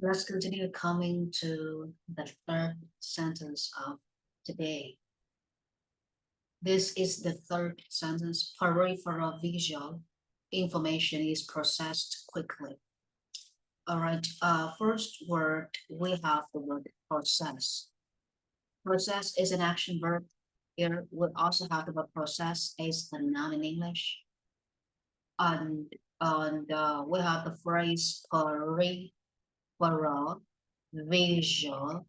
Let's continue coming to the third sentence of today. This is the third sentence. Peripheral visual information is processed quickly. All right, first word, we have the word process. Process is an action verb. Here we also have the word process as a noun in English. And, we have the phrase peripheral visual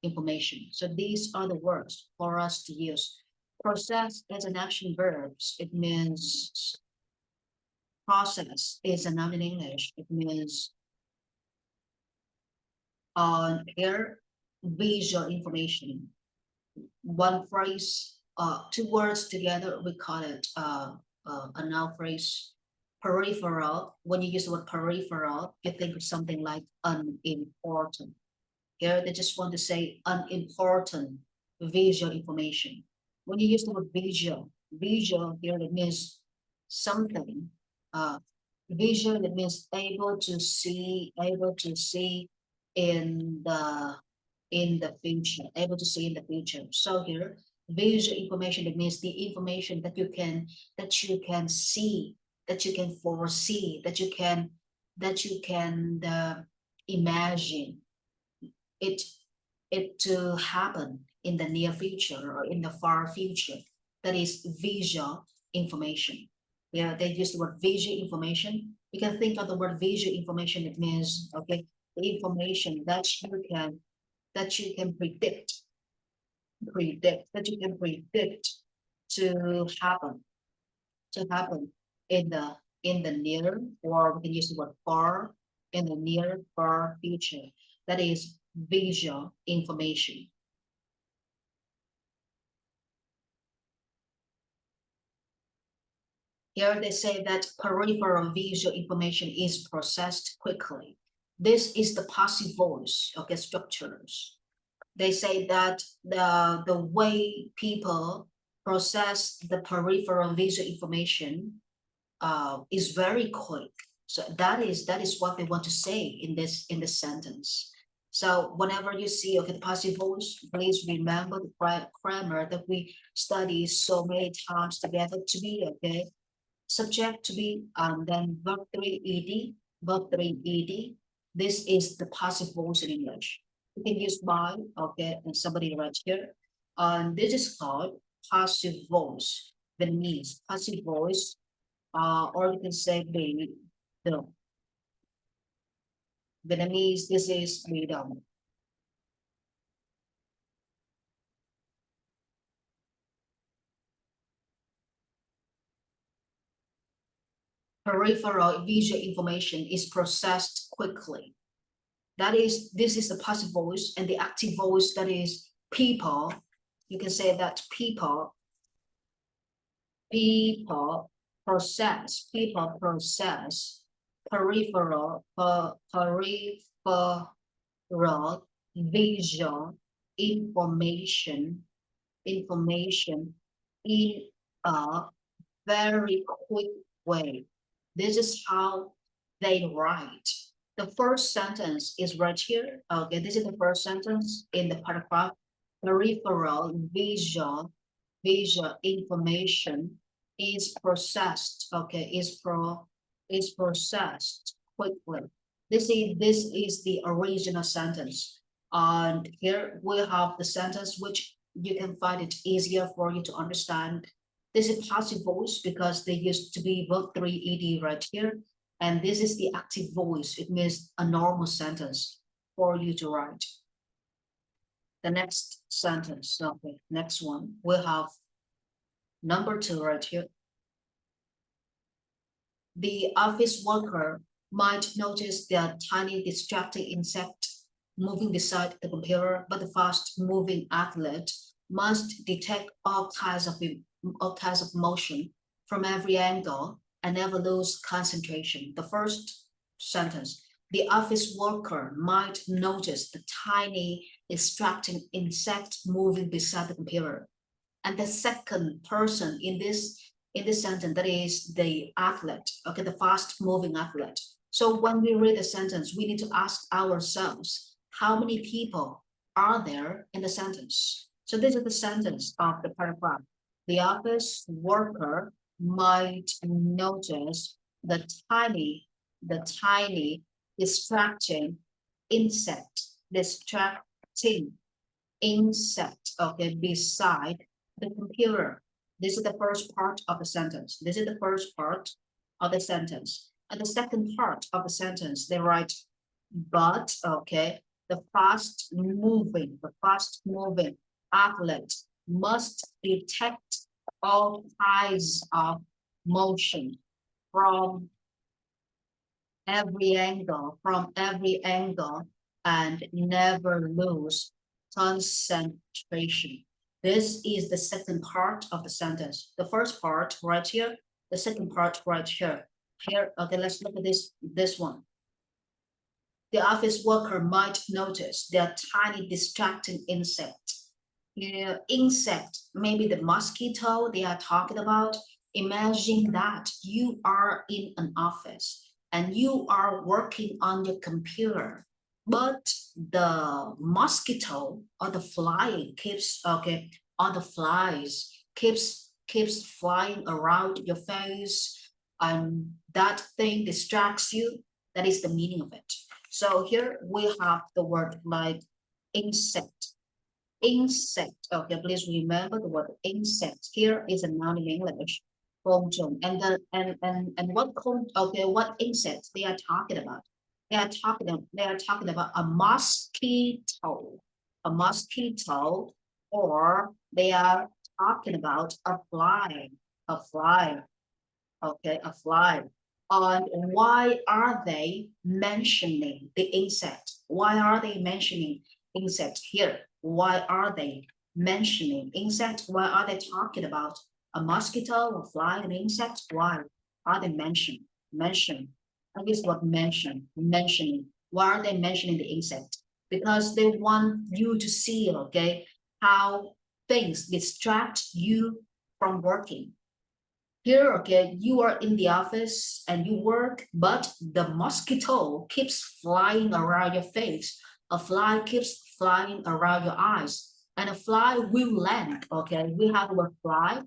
information. So these are the words for us to use. Process is an action verb. It means process is a noun in English. It means here visual information. One phrase, two words together, we call it a noun phrase. Peripheral. When you use the word peripheral, you think of something like unimportant. Here they just want to say unimportant visual information. When you use the word visual here it means something. Visual it means able to see in the future, able to see in the future. So here visual information, it means the information that you can see, that you can foresee, that you can imagine it to happen in the near future or in the far future. That is visual information. Yeah, they use the word visual information. You can think of the word visual information. It means the information that you can predict to happen in the near, or we can use the word far, in the near far future. That is visual information. Here they say that peripheral visual information is processed quickly. This is the passive voice, structures. They say that the way people process the peripheral visual information is very quick. So that is what they want to say in this sentence. So whenever you see the passive voice, please remember the grammar that we study so many times together to be subject to be, then verb 3 ed. This is the passive voice in English. You can use by, and somebody right here. This is called passive voice. Vietnamese passive voice, or you can say the Vietnamese. This is freedom. Peripheral visual information is processed quickly. This is the passive voice, and the active voice, that is people. You can say that people process peripheral visual information in a very quick way. This is how they write. The first sentence is right here. This is the first sentence in the paragraph. Peripheral visual information is processed. Is processed quickly. This is the original sentence. And here we have the sentence which you can find it easier for you to understand. This is passive voice because they used to be verb 3 ed right here. And this is the active voice. It means a normal sentence for you to write. The next sentence, next one, we'll have number 2 right here. The office worker might notice the tiny distracting insect moving beside the computer, but the fast-moving athlete must detect all kinds of motion from every angle and never lose concentration. The first sentence, the office worker might notice the tiny distracting insect moving beside the computer. And the second person in this in this sentence, that is the athlete, okay, the fast moving athlete. So when we read the sentence, we need to ask ourselves, how many people are there in the sentence? So this is the sentence of the paragraph. The office worker might notice the tiny distracting distracting insect, okay, beside the computer. This is the first part of the sentence. This is the first part of the sentence. And the second part of the sentence, they write, but, okay, the fast moving athlete must detect all kinds of motion from every angle, and never lose concentration. This is the second part of the sentence. The first part right here, the second part right here. Here, okay, let's look at this one. The office worker might notice the tiny distracting insect. Insect, maybe the mosquito they are talking about. Imagine that you are in an office and you are working on your computer, but the mosquito or the fly keeps, okay, or the flies keeps flying around your face, and that thing distracts you. That is the meaning of it. So here we have the word like insect. Insect. Okay, please remember the word insect. Here is a noun in English. And the and what okay, what insects they are talking about? They are talking about a mosquito. A mosquito, or they are talking about a fly. A fly. Okay, a fly. And why are they mentioning the insect? Why are they mentioning insect here? Why are they mentioning insect? Why are they talking about a mosquito, a fly, an insect? Why are they mention? I guess what mentioning. Why are they mentioning the insect? Because they want you to see, okay, how things distract you from working. Here, okay, you are in the office and you work, but the mosquito keeps flying around your face. A fly keeps flying around your eyes, and a fly will land, okay? We have the word fly,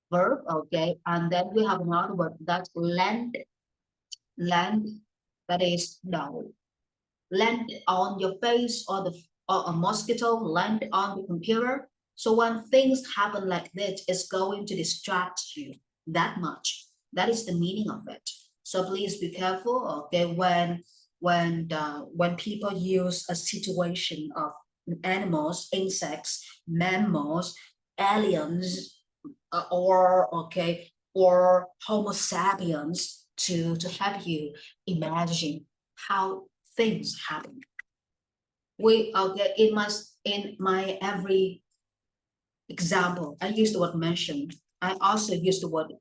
verb, okay, and then we have another word that's land, that is no, land on your face, or a mosquito land on the computer. So when things happen like this, it's going to distract you that much. That is the meaning of it. So please be careful, okay, when people use a situation of animals, insects, mammals, aliens, or okay, or Homo sapiens to help you imagine how things happen. We okay in my every example, I use the word mention. I also use the word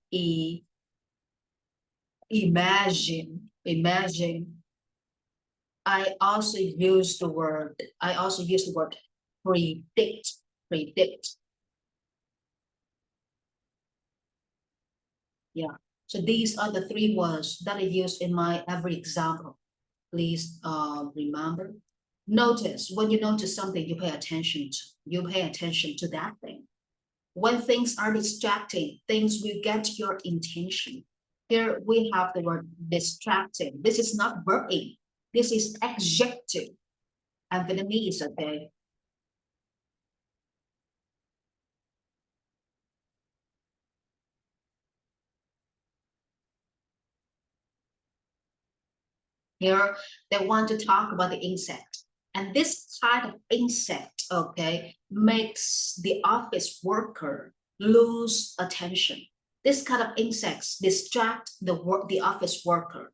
imagine. I also use the word predict. Yeah. So these are the three words that I use in my every example. Please remember. Notice, when you notice something, you pay attention to. You pay attention to that thing. When things are distracting, things will get your attention. Here we have the word distracting. This is not verb. This is adjective. And Vietnamese, okay? Here they want to talk about the insect. And this kind of insect, okay, makes the office worker lose attention. This kind of insects distract the office worker.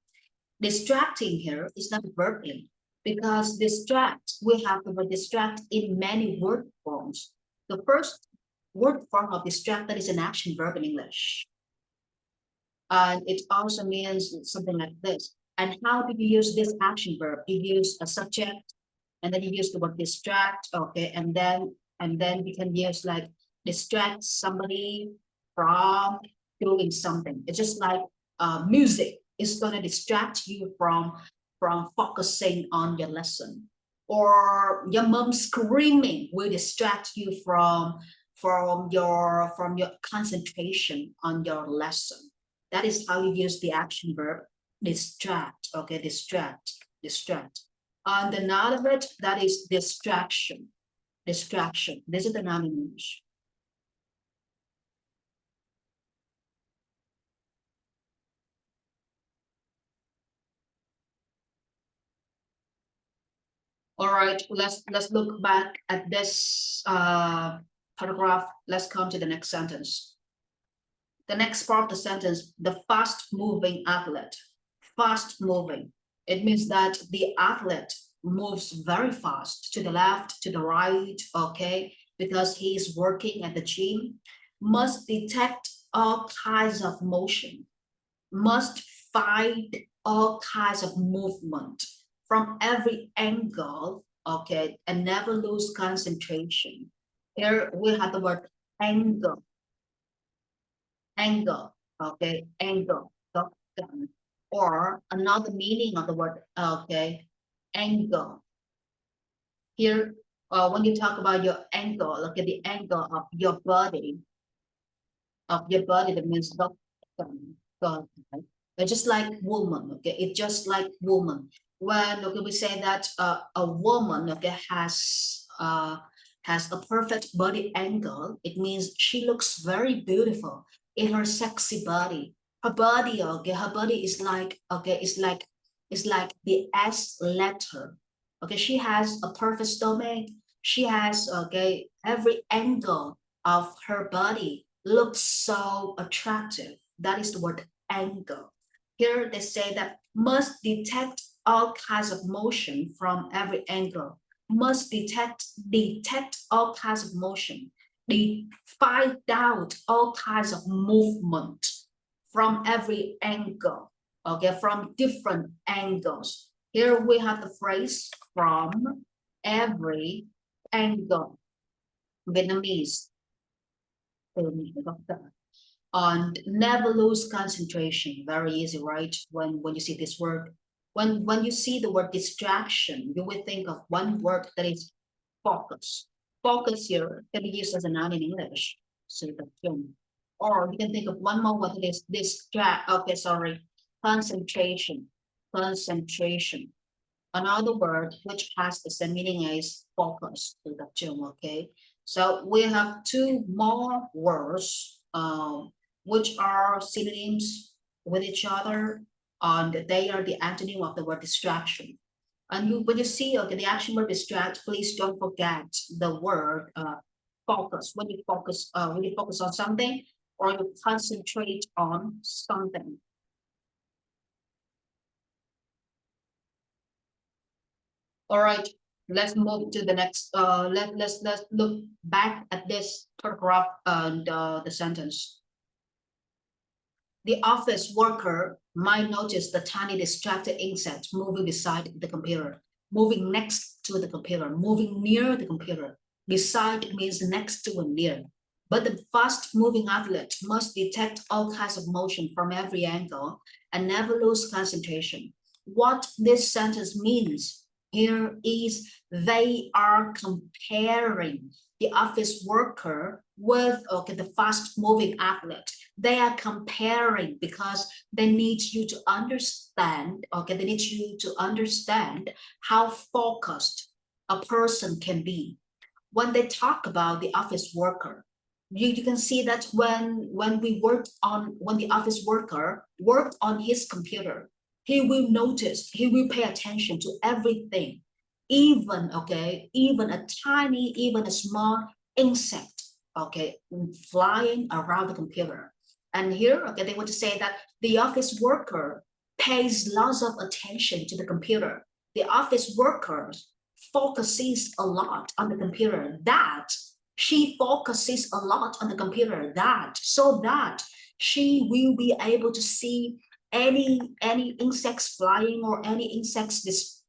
Distracting here is not verbally, because distract, we have the word distract in many word forms. The first word form of distract, that is an action verb in English. And it also means something like this. And how do you use this action verb? You use a subject, and then you use the word distract, okay, and then you can use like distract somebody from, doing something. It's just like music is going to distract you from focusing on your lesson, or your mom screaming will distract you from your concentration on your lesson. That is how you use the action verb distract. Okay, distract. And the noun of it, that is distraction. Distraction. This is the noun in English. All right, let's look back at this paragraph. Let's come to the next sentence. The next part of the sentence, the fast moving athlete. Fast moving. It means that the athlete moves very fast to the left, to the right, okay, because he is working at the gym, must detect all kinds of motion, must find all kinds of movement from every angle, okay, and never lose concentration. Here we have the word angle, okay, angle, or another meaning of the word, okay, angle. Here, when you talk about your angle, look at the angle of your body, that means God, right? They're just like woman, okay? It's just like woman. When okay, we say that a woman, okay, has a perfect body angle, it means she looks very beautiful in her sexy body. Her body, okay, her body is like, okay, it's like the S letter. Okay, she has a perfect stomach. She has, okay, every angle of her body looks so attractive. That is the word angle. Here they say that must detect all kinds of motion from every angle. Must detect all kinds of motion. They find out all kinds of movement from every angle. Okay, from different angles. Here we have the phrase from every angle. Vietnamese. And never lose concentration. Very easy, right? When you see this word, when you see the word distraction, you will think of one word, that is focus. Focus here can be used as a noun in English. So or you can think of one more word, that is distract. Okay, sorry, concentration. Concentration. Another word which has the same meaning is focus. Okay. So we have two more words which are synonyms with each other, and they are the antonym of the word distraction. And when you see, okay, the action word distract, please don't forget the word focus. When you focus on something, or you concentrate on something. All right, let's move to the next. Let's look back at this paragraph and the sentence. The office worker might notice the tiny distracted insect moving beside the computer, moving next to the computer, moving near the computer. Beside means next to and near. But the fast-moving athlete must detect all kinds of motion from every angle and never lose concentration. What this sentence means here is they are comparing the office worker with, okay, the fast-moving athlete. They are comparing because they need you to understand, okay, they need you to understand how focused a person can be. When they talk about the office worker, you can see that when the office worker worked on his computer, he will notice, he will pay attention to everything, even, okay, even a small insect, okay, flying around the computer. And here, okay, they want to say that the office worker pays lots of attention to the computer. The office workers focuses a lot on the computer, that she focuses a lot on the computer, that so that she will be able to see any insects flying, or any insects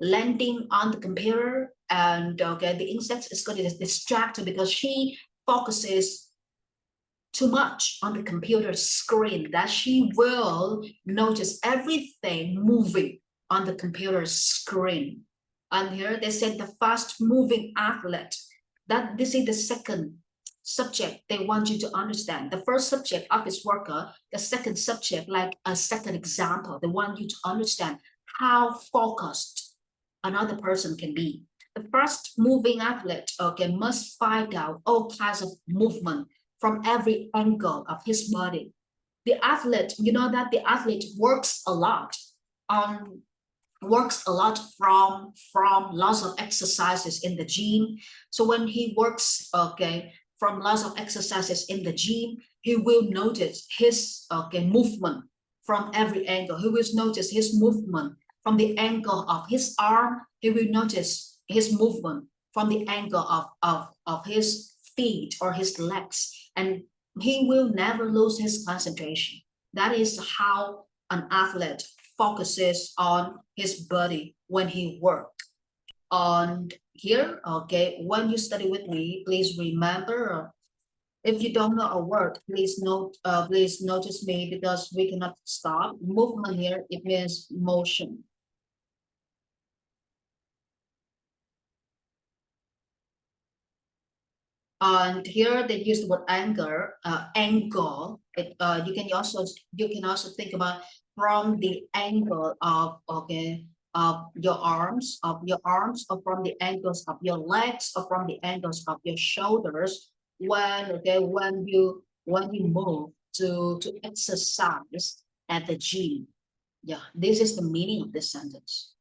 landing on the computer, and okay, the insects is going to distract her because she focuses too much on the computer screen that she will notice everything moving on the computer screen. And here they said the fast moving athlete, that this is the second subject they want you to understand. The first subject, office worker, the second subject, like a second example, they want you to understand how focused another person can be. The fast moving athlete, okay, must find out all kinds of movement from every angle of his body. The athlete, you know that the athlete works a lot on from lots of exercises in the gym. So when he works, okay, from lots of exercises in the gym, he will notice his movement from every angle. He will notice his movement from the angle of his arm. He will notice his movement from the angle of his feet or his legs, and he will never lose his concentration. That is how an athlete focuses on his body when he works. And here, okay, when you study with me, please remember, if you don't know a word, please notice me, because we cannot stop. Movement here, it means motion. And here they use the word angle. You can also think about from the angle of your arms, or from the angles of your legs, or from the angles of your shoulders, when you move to exercise at the gym. Yeah, this is the meaning of this sentence.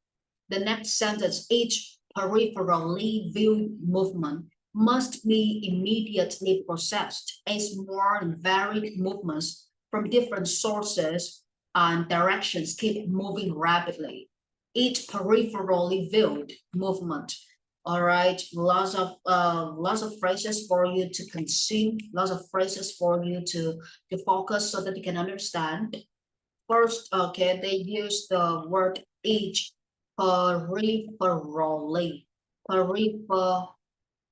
The next sentence, each peripherally viewed movement must be immediately processed as more varied movements from different sources and directions keep moving rapidly. Each peripherally viewed movement. All right, lots of phrases for you to consume, lots of phrases for you to focus so that you can understand. First, okay, they use the word each peripherally,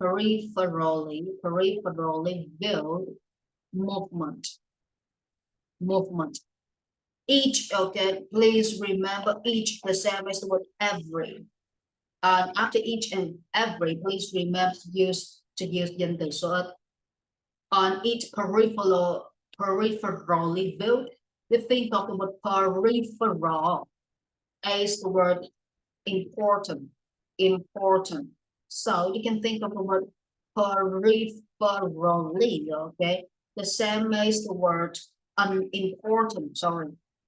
peripherally viewed movement. Each, okay, please remember each, the same as the word every. And after each and every, please remember to use nhân từ số ít. On each peripherally viewed, we think of the word peripheral as the word important. So you can think of the word peripherally, okay? The same as the word unimportant,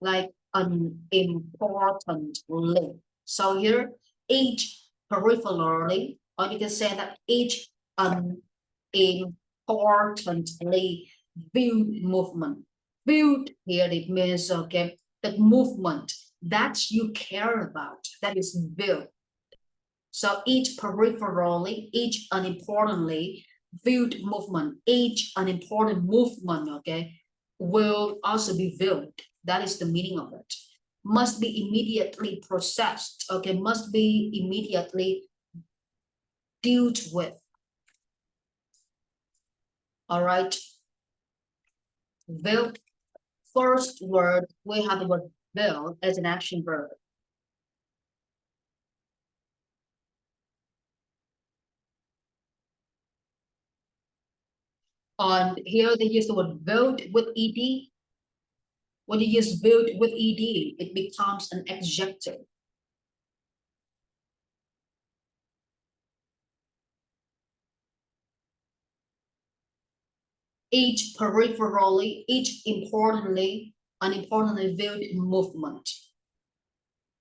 like unimportantly. So here, each peripherally, or you can say that each unimportantly viewed movement. Viewed here, it means, okay, the movement that you care about, that is viewed. So each peripherally, each unimportantly viewed movement, each unimportant movement, okay, will also be viewed. That is the meaning of it. Must be immediately processed, okay, must be immediately dealt with. All right. Viewed. First word, we have the word viewed as an action verb. And here they use the word viewed with ed. When you use viewed with ed, it becomes an adjective. Each peripherally, each importantly, unimportantly viewed movement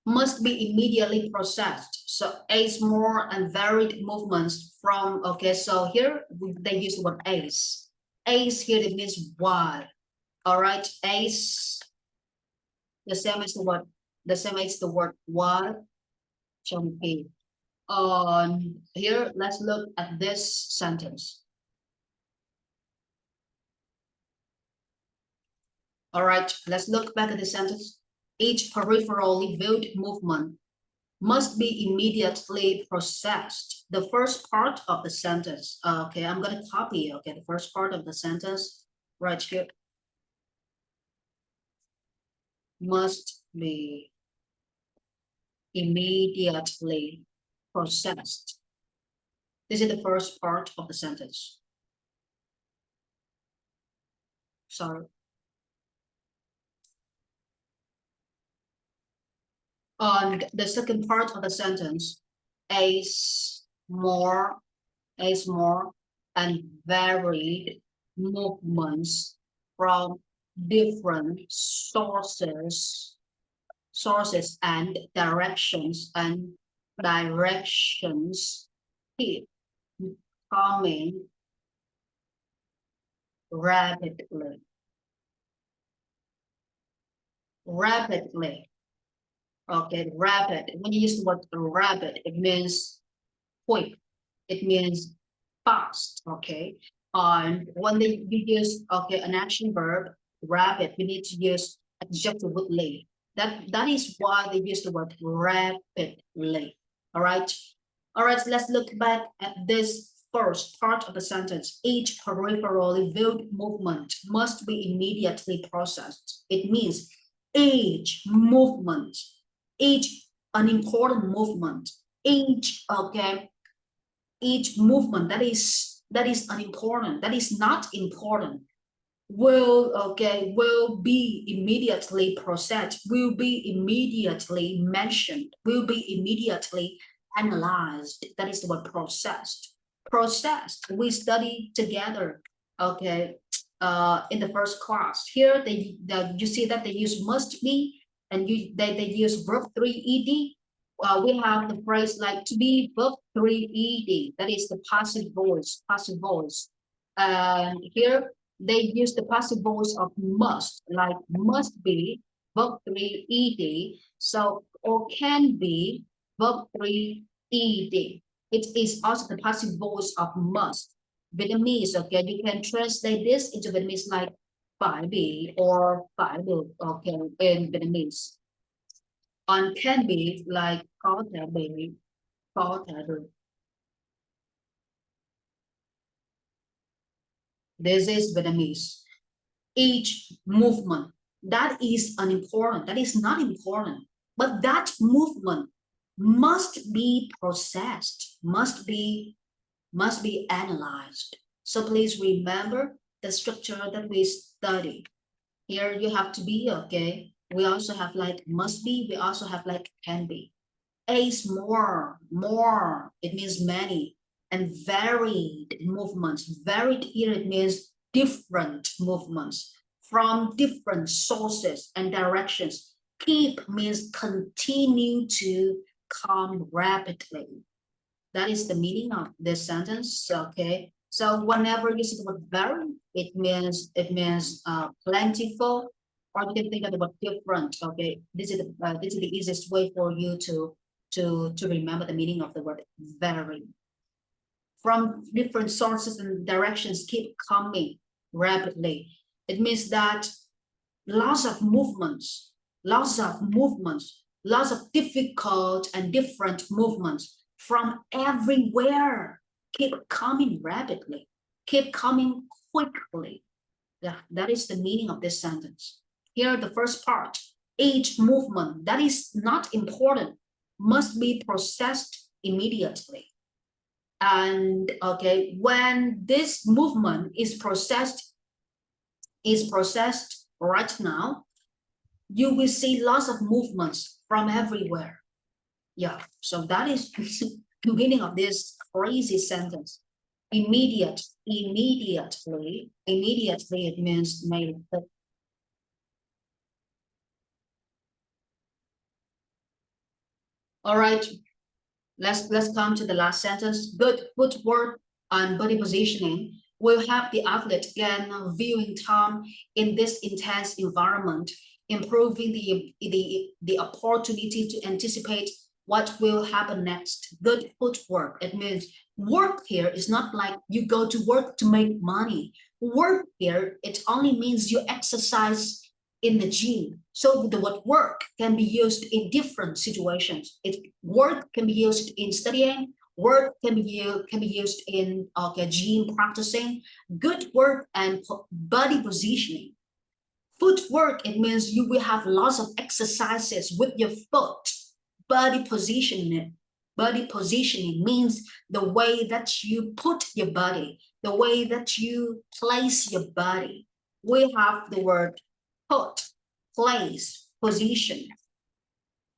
must be immediately processed. So as more and varied movements from, okay, so here they use the word as. As here it means why. All right, as the same as the word why. Chunky. Here, let's look at this sentence. All right, let's look back at the sentence. Each peripherally viewed movement must be immediately processed. The first part of the sentence, okay, I'm going to copy, okay, the first part of the sentence. right here. Must be immediately processed. This is the first part of the sentence. Sorry. On the second part of the sentence, is more and varied movements from different sources and directions keep coming rapidly. Okay, rapid. When you use the word rapid, it means quick. It means fast. Okay. And when you use an action verb, rapid, we need to use adjective with ly. That is why they use the word rapidly. All right. All right. Let's look back at this first part of the sentence. Each peripherally viewed movement must be immediately processed. It means each movement, an important movement, each movement that is unimportant, that is not important, will be immediately processed, will be immediately mentioned, will be immediately analyzed. That is the word processed. We study together, in the first class. Here you see that they use must be, and they use verb 3 ed. We have the phrase like to be verb 3 ed. That is the passive voice. And here they use the passive voice of must, like must be verb 3 ed. So or can be verb 3 ed. It is also the passive voice of must. Vietnamese, okay, you can translate this into Vietnamese like phải be or phải được, okay, in Vietnamese. On can be like có thể be, có thể được. This is Vietnamese. Each movement that is unimportant, that is not important, but that movement must be processed, must be analyzed. So please remember the structure that we study. Here you have to be, okay. We also have like must be, we also have like can be. Is more, it means many, and varied movements. Varied here it means different movements from different sources and directions. Keep means continue to come rapidly. That is the meaning of this sentence. Okay, so whenever you see the word vary, it means plentiful, or you can think of the word different. Okay, this is the easiest way for you to remember the meaning of the word vary. From different sources and directions keep coming rapidly. It means that lots of movements, lots of difficult and different movements from everywhere keep coming rapidly, keep coming quickly. Yeah, that is the meaning of this sentence. Here, the first part, each movement that is not important must be processed immediately. And okay, when this movement is processed right now, you will see lots of movements from everywhere. Yeah, so that is the beginning of this crazy sentence. Immediately, it means made. All right, let's come to the last sentence. Good footwork and body positioning will help the athlete gain viewing time in this intense environment, improving the opportunity to anticipate what will happen next. Good footwork, it means work here is not like you go to work to make money. Work here, it only means you exercise in the gym. So the word work can be used in different situations. Work can be used in studying, Word can be used in gym practicing, good work and body positioning. Footwork, it means you will have lots of exercises with your foot. Body positioning. Body positioning means the way that you put your body, the way that you place your body. We have the word put, place, position.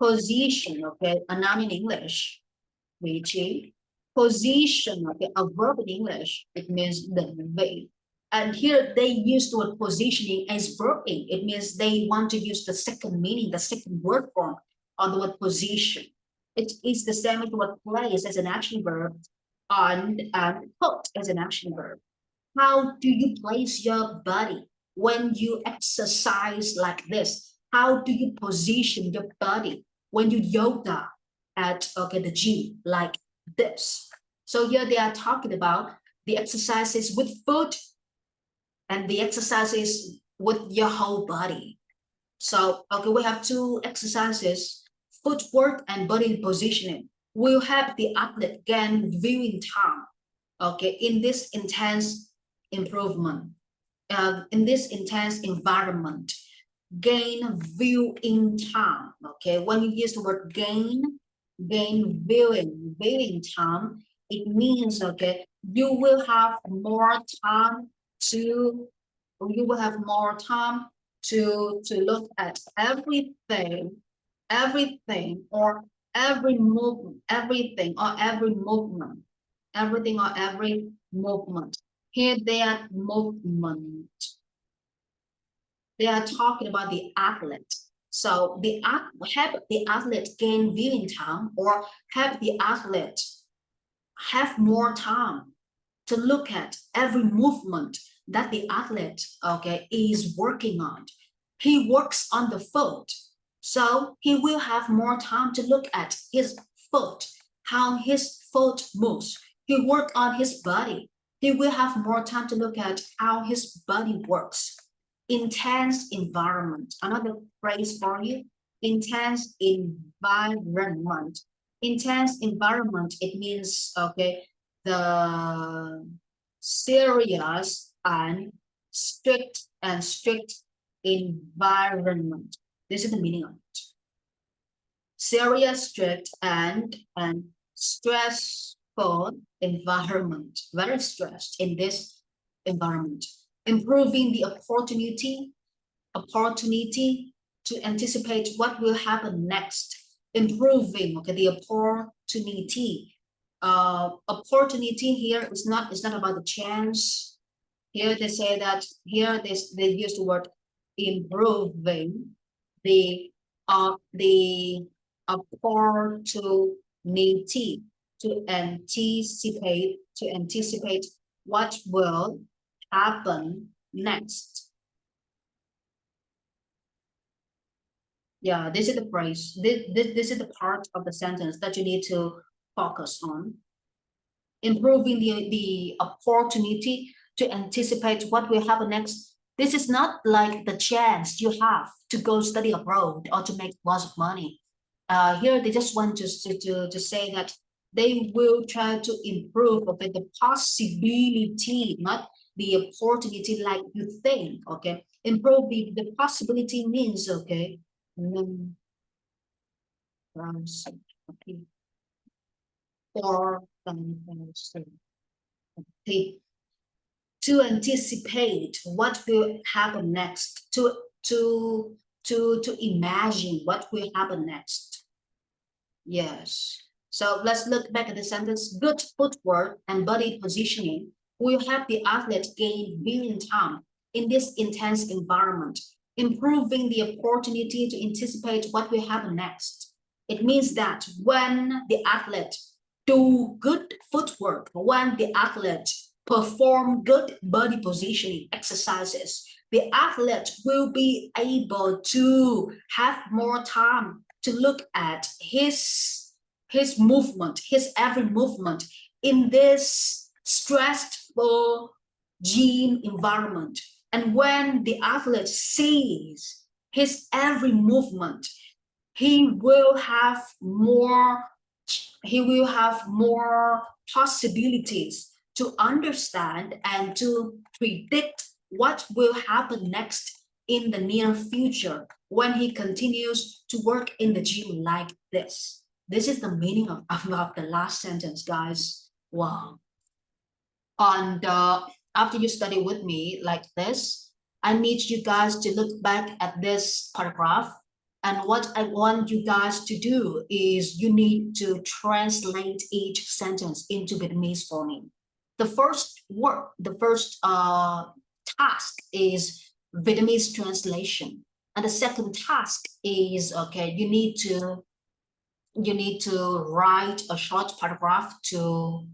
Position, okay, a noun in English, which is position, okay, a verb in English, it means the way. And here they use the word positioning as verbing. It means they want to use the second meaning, the second word form on the word position. It is the same as the word place as an action verb and put as an action verb. How do you place your body when you exercise like this? How do you position your body when you yoga at the gym like this? So here they are talking about the exercises with foot and the exercises with your whole body. So we have two exercises, footwork and body positioning. Will help the athlete gain viewing time, in this intense improvement, in this intense environment. Gain viewing time. When you use the word gain viewing time, it means you will have more time to look at everything or every movement, everything or every movement. Here they are movement. They are talking about the athlete. So help the athlete gain viewing time or help the athlete have more time to look at every movement that the athlete is working on. He works on the foot, so he will have more time to look at his foot, how his foot moves. He work on his body. He will have more time to look at how his body works. Intense environment. Another phrase for you, intense environment. Intense environment, it means the serious and strict environment. This is the meaning of it. Serious, strict, and stressful environment. Very stressed in this environment. Improving the opportunity to anticipate what will happen next. Improving the opportunity. Opportunity here is not about the chance. Here they say that they use the word improving the opportunity to anticipate what will happen next. Yeah, this is the phrase. This is the part of the sentence that you need to focus on. Improving the opportunity to anticipate what will happen next. This is not like the chance you have to go study abroad or to make lots of money. Here they just want to say that they will try to improve the possibility, not the opportunity like you think. Improve the possibility means to anticipate what will happen next, to imagine what will happen next. Yes. So let's look back at the sentence. Good footwork and body positioning will help the athlete gain viewing time in this intense environment, improving the opportunity to anticipate what will happen next. It means that when the athlete do good footwork, when the athlete perform good body positioning exercises, the athlete will be able to have more time to look at his movement, his every movement in this stressful gym environment. And when the athlete sees his every movement, he will have more he will have more possibilities to understand and to predict what will happen next in the near future when he continues to work in the gym like this. This is the meaning of the last sentence, guys. Wow. And after you study with me like this, I need you guys to look back at this paragraph. And what I want you guys to do is you need to translate each sentence into Vietnamese for me. The first work, the first task is Vietnamese translation. And the second task is, okay, you need to write a short paragraph to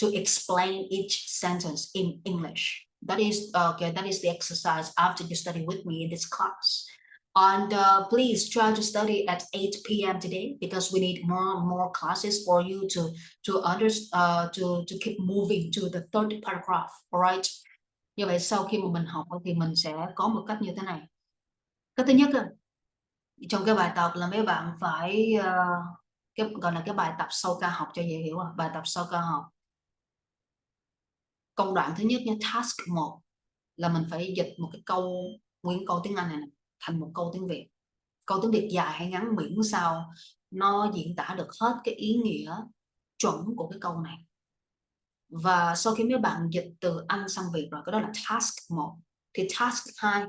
explain each sentence in English. That is okay. That is the exercise after you study with me in this class. And please try to study at 8 p.m. today because we need more classes for you to keep moving to the third paragraph. Alright. Như vậy sau khi mà mình học thì mình sẽ có một cách như thế này. Cách thứ nhất trong cái bài tập là mấy bạn phải cái gọi là cái bài tập sau ca học cho dễ hiểu. Bài tập sau ca học. Công đoạn thứ nhất nha, task 1 là mình phải dịch một cái câu, nguyên câu tiếng Anh này thành một câu tiếng Việt. Câu tiếng Việt dài hay ngắn miễn sao nó diễn tả được hết cái ý nghĩa chuẩn của cái câu này. Và sau khi mấy bạn dịch từ Anh sang Việt rồi, cái đó là task 1. Thì task 2,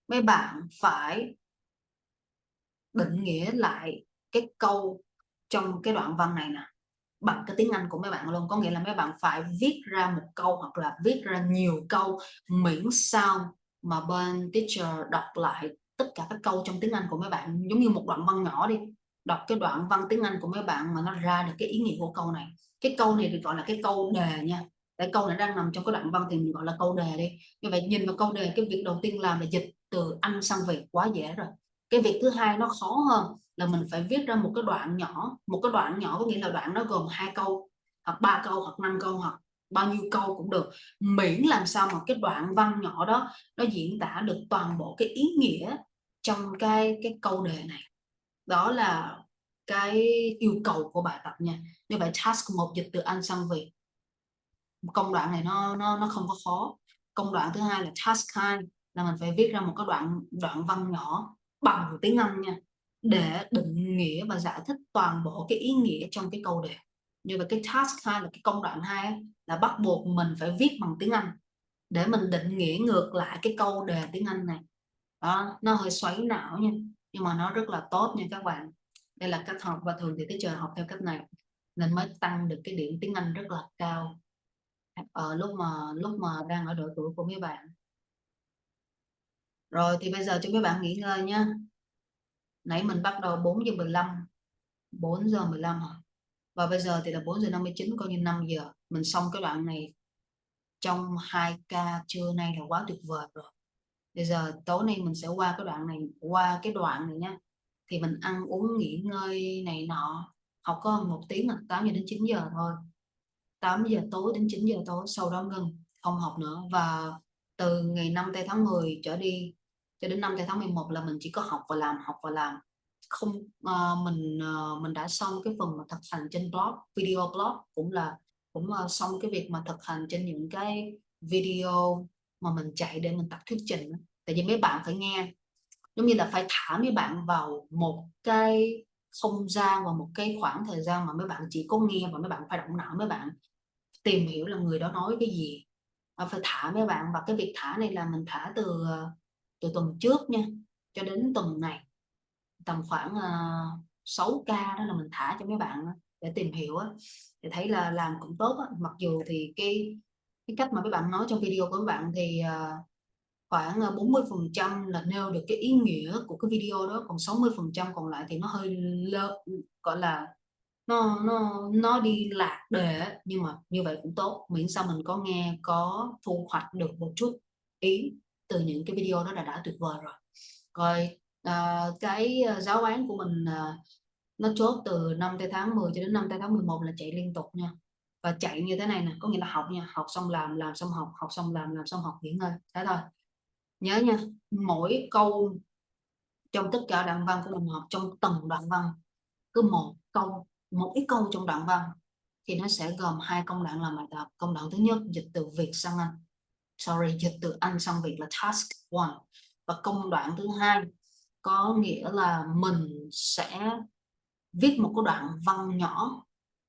mấy bạn phải định nghĩa lại cái câu trong cái đoạn văn này nè bằng cái tiếng Anh của mấy bạn luôn. Có nghĩa là mấy bạn phải viết ra một câu hoặc là viết ra nhiều câu, miễn sao mà bên teacher đọc lại tất cả các câu trong tiếng Anh của mấy bạn, giống như một đoạn văn nhỏ đi, đọc cái đoạn văn tiếng Anh của mấy bạn mà nó ra được cái ý nghĩa của câu này. Cái câu này được gọi là cái câu đề nha. Cái câu này đang nằm trong cái đoạn văn thì mình gọi là câu đề đi. Như vậy nhìn vào câu đề, cái việc đầu tiên làm là dịch từ Anh sang Việt quá dễ rồi. Cái việc thứ hai nó khó hơn là mình phải viết ra một cái đoạn nhỏ. Một cái đoạn nhỏ có nghĩa là đoạn nó gồm 2 câu hoặc 3 câu hoặc 5 câu hoặc bao nhiêu câu cũng được, miễn làm sao mà cái đoạn văn nhỏ đó nó diễn tả được toàn bộ cái ý nghĩa trong cái câu đề này. Đó là cái yêu cầu của bài tập nha. Như vậy task 1 dịch từ Anh sang Việt. Công đoạn này nó không có khó. Công đoạn thứ hai là task 2 là mình phải viết ra một cái đoạn văn nhỏ bằng tiếng Anh nha, để định nghĩa và giải thích toàn bộ cái ý nghĩa trong cái câu đề. Như vậy cái task 2 là cái công đoạn 2 là bắt buộc mình phải viết bằng tiếng Anh để mình định nghĩa ngược lại cái câu đề tiếng Anh này. Đó, nó hơi xoáy não nha, nhưng mà nó rất là tốt nha các bạn. Đây là cách học và thường thì teacher học theo cách này nên mới tăng được cái điểm tiếng Anh rất là cao ở lúc mà đang ở độ tuổi của mấy bạn. Rồi thì bây giờ cho mấy bạn nghỉ ngơi nhá. Nãy mình bắt đầu 4:15, 4:15 hả? Và bây giờ thì là 4:59, coi như 5 giờ. Mình xong cái đoạn này trong 2 ca trưa nay là quá tuyệt vời rồi. Bây giờ tối nay mình sẽ qua cái đoạn này nha. Thì mình ăn uống nghỉ ngơi này nọ. Học có 1 tiếng, 8 giờ đến 9 giờ thôi. 8 giờ tối đến 9 giờ tối, sau đó ngưng, không học nữa. Và từ ngày 5 tháng 10 trở đi cho đến 5 tháng 11 là mình chỉ có học và làm. Không mình đã xong cái phần mà thực hành trên blog, video blog, cũng xong cái việc mà thực hành trên những cái video mà mình chạy để mình tập thuyết trình. Tại vì mấy bạn phải nghe, giống như là phải thả mấy bạn vào một cái không gian và một cái khoảng thời gian mà mấy bạn chỉ có nghe và mấy bạn phải động não, mấy bạn tìm hiểu là người đó nói cái gì. Phải thả mấy bạn, và cái việc thả này là mình thả từ tuần trước nha cho đến tuần này, tầm khoảng 6 ca đó là mình thả cho mấy bạn để tìm hiểu á. Thì thấy là làm cũng tốt á. Mặc dù thì cái cách mà mấy bạn nói trong video của các bạn thì khoảng 40% là nêu được cái ý nghĩa của cái video đó, còn 60% còn lại thì nó hơi gọi là nó đi lạc đề. Nhưng mà như vậy cũng tốt, miễn sao mình có nghe, có thu hoạch được một chút ý từ những cái video đó là đã tuyệt vời rồi. Rồi cái giáo án của mình nó chốt từ 5 tháng 10 cho đến 5 tháng 11 là chạy liên tục nha. Và chạy như thế này nè, có nghĩa là học nha, học xong làm xong học, học xong làm xong học, nghỉ ngơi, thế thôi. Nhớ nha, mỗi câu trong tất cả đoạn văn của mình học, trong từng đoạn văn cứ 1 câu một cái câu trong đoạn văn thì nó sẽ gồm 2 công đoạn làm bài tập. Công đoạn thứ nhất dịch từ Việt sang Anh, dịch từ Anh sang Việt là task 1. Và công đoạn thứ hai có nghĩa là mình sẽ viết một cái đoạn văn nhỏ,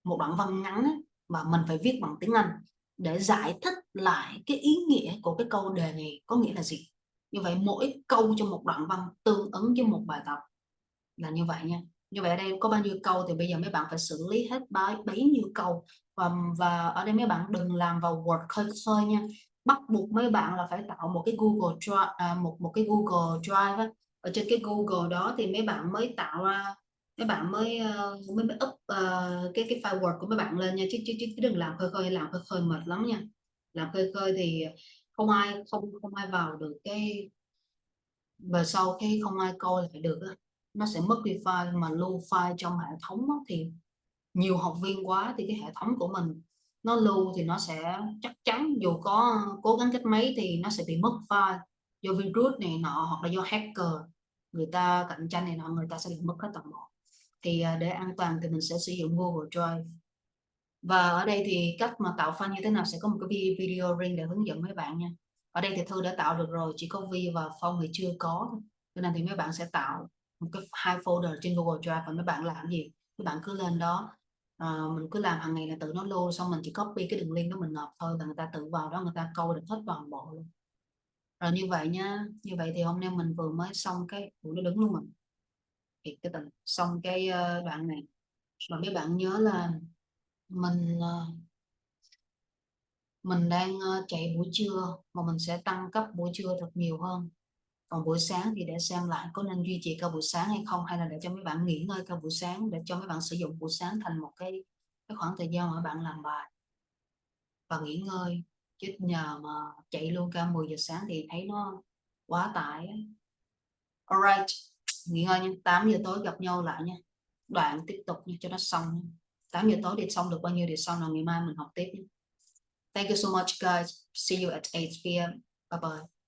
một đoạn văn ngắn ấy, mà mình phải viết bằng tiếng Anh để giải thích lại cái ý nghĩa của cái câu đề này có nghĩa là gì. Như vậy mỗi câu trong một đoạn văn tương ứng với một bài tập là như vậy nha. Như vậy ở đây có bao nhiêu câu thì bây giờ mấy bạn phải xử lý hết bấy nhiêu câu. Và ở đây mấy bạn đừng làm vào Word khơi khơi nha. Bắt buộc mấy bạn là phải tạo một cái Google Drive, một cái Google Drive á. Ở trên cái Google đó thì mấy bạn mới tạo ra, mấy bạn mới up cái file Word của mấy bạn lên nha, chứ đừng làm khơi khơi, làm khơi khơi mệt lắm nha. Làm khơi khơi thì không ai vào được cái, và sau cái không ai coi lại được á, nó sẽ mất đi file, mà lưu file trong hệ thống á, thì nhiều học viên quá thì cái hệ thống của mình nó lưu thì nó sẽ chắc chắn dù có cố gắng cách mấy thì nó sẽ bị mất file, do virus này nọ hoặc là do hacker người ta cạnh tranh này nọ, người ta sẽ bị mất hết toàn bộ. Thì để an toàn thì mình sẽ sử dụng Google Drive. Và ở đây thì cách mà tạo file như thế nào sẽ có một cái video riêng để hướng dẫn mấy bạn nha. Ở đây thì Thư đã tạo được rồi, chỉ có Vi và Phong thì chưa có thôi. Cho nên thì mấy bạn sẽ tạo một cái 2 folder trên Google Drive. Và mấy bạn làm gì? Mấy bạn cứ lên đó, mình cứ làm hàng ngày là tự nó load, xong mình chỉ copy cái đường link đó mình nộp thôi, là người ta tự vào đó người ta câu được hết toàn bộ luôn. Rồi như vậy nha. Như vậy thì hôm nay mình vừa mới xong cái nó đứng luôn mình. Thì cái tình xong cái đoạn này. Và mấy bạn nhớ là mình mình đang chạy buổi trưa mà mình sẽ tăng cấp buổi trưa thật nhiều hơn. Còn buổi sáng thì để xem lại có nên duy trì cả buổi sáng hay không, hay là để cho mấy bạn nghỉ ngơi cả buổi sáng, để cho mấy bạn sử dụng buổi sáng thành một cái khoảng thời gian mà bạn làm bài và nghỉ ngơi. Chứ nhờ mà chạy luôn cả 10 giờ sáng thì thấy nó quá tải. Alright, nghỉ ngơi nha. 8 giờ tối gặp nhau lại nha. Đoạn tiếp tục nha, cho nó xong nha. 8 giờ tối thì xong được bao nhiêu thì xong, rồi ngày mai mình học tiếp nha. Thank you so much guys. See you at 8 p.m. Bye bye.